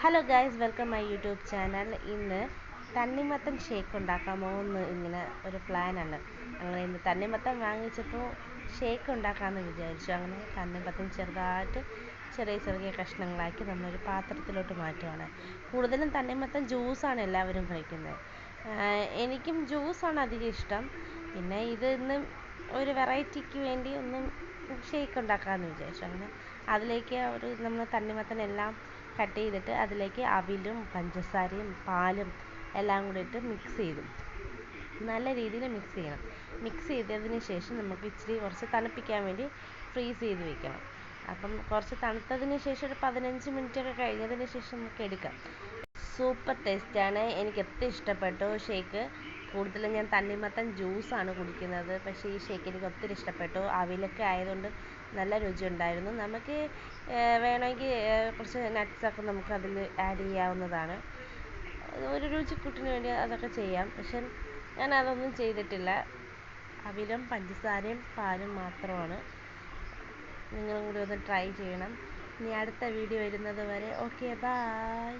Hello guys, welcome my YouTube channel. ഇന്ന് തണ്ണിമത്തൻ shake ഉണ്ടാക്കാമോ എന്ന് ഇങ്ങനെ ഒരു പ്ലാനാണ്. അങ്ങനെ ഇന്ന് തണ്ണിമത്തൻ വാങ്ങിച്ചപ്പോൾ ഷേക്ക് ഉണ്ടാക്കാമെന്ന് വിചാരിച്ചു. അങ്ങനെ തണ്ണിമത്തൻ ചെറുതായിട്ട് ചെറിയ ചെറിയ കഷ്ണങ്ങളാക്കി നമ്മളൊരു പാത്രത്തിലോട്ട് മാറ്റുവാണ്. കൂടുതലും തണ്ണിമത്തൻ ജ്യൂസാണ് എല്ലാവരും കഴിക്കുന്നത്. എനിക്കും ജ്യൂസാണ് അധികം ഇഷ്ടം. പിന്നെ ഇത് ഇന്ന് ഒരു വെറൈറ്റിക്ക് വേണ്ടി ഒന്നും ഷേക്ക് ഉണ്ടാക്കാമെന്ന് വിചാരിച്ചു. അങ്ങനെ അതിലേക്ക് നമ്മൾ തണ്ണിമത്തനെല്ലാം കട്ട് ചെയ്തിട്ട് അതിലേക്ക് അവിലും പഞ്ചസാരയും പാലും എല്ലാം കൂടി ഇട്ട് മിക്സ് ചെയ്തു. നല്ല രീതിയിൽ മിക്സ് ചെയ്യണം. മിക്സ് ചെയ്തതിന് ശേഷം നമുക്ക് കുറച്ച് തണുപ്പിക്കാൻ വേണ്ടി ഫ്രീസ് ചെയ്ത് വെക്കണം. അപ്പം കുറച്ച് തണുത്തതിന് ശേഷം ഒരു 15 മിനിറ്റൊക്കെ കഴിഞ്ഞതിന് ശേഷം നമുക്ക് എടുക്കാം. സൂപ്പർ ടേസ്റ്റാണ്. എനിക്ക് ഒത്തിരി ഇഷ്ടപ്പെട്ടു ഷേക്ക്. കൂടുതലും ഞാൻ തണ്ണിമത്തൻ ജ്യൂസാണ് കുടിക്കുന്നത്. പക്ഷേ ഈ ഷേക്ക് എനിക്ക് ഒത്തിരി ഇഷ്ടപ്പെട്ടു. അവിലൊക്കെ ആയതുകൊണ്ട് നല്ല രുചി ഉണ്ടായിരുന്നു. നമുക്ക് വേണമെങ്കിൽ കുറച്ച് നട്ട്സൊക്കെ നമുക്ക് അതിൽ ആഡ് ചെയ്യാവുന്നതാണ്. ഒരു രുചിക്കൂട്ടിന് വേണ്ടി അതൊക്കെ ചെയ്യാം. പക്ഷെ ഞാൻ അതൊന്നും ചെയ്തിട്ടില്ല. അവിലും പഞ്ചസാരയും പാലും മാത്രമാണ്. നിങ്ങളും കൂടി ഒന്ന് ട്രൈ ചെയ്യണം. ഇനി അടുത്ത വീഡിയോ വരുന്നത് വരെ ഓക്കെ, ബൈ.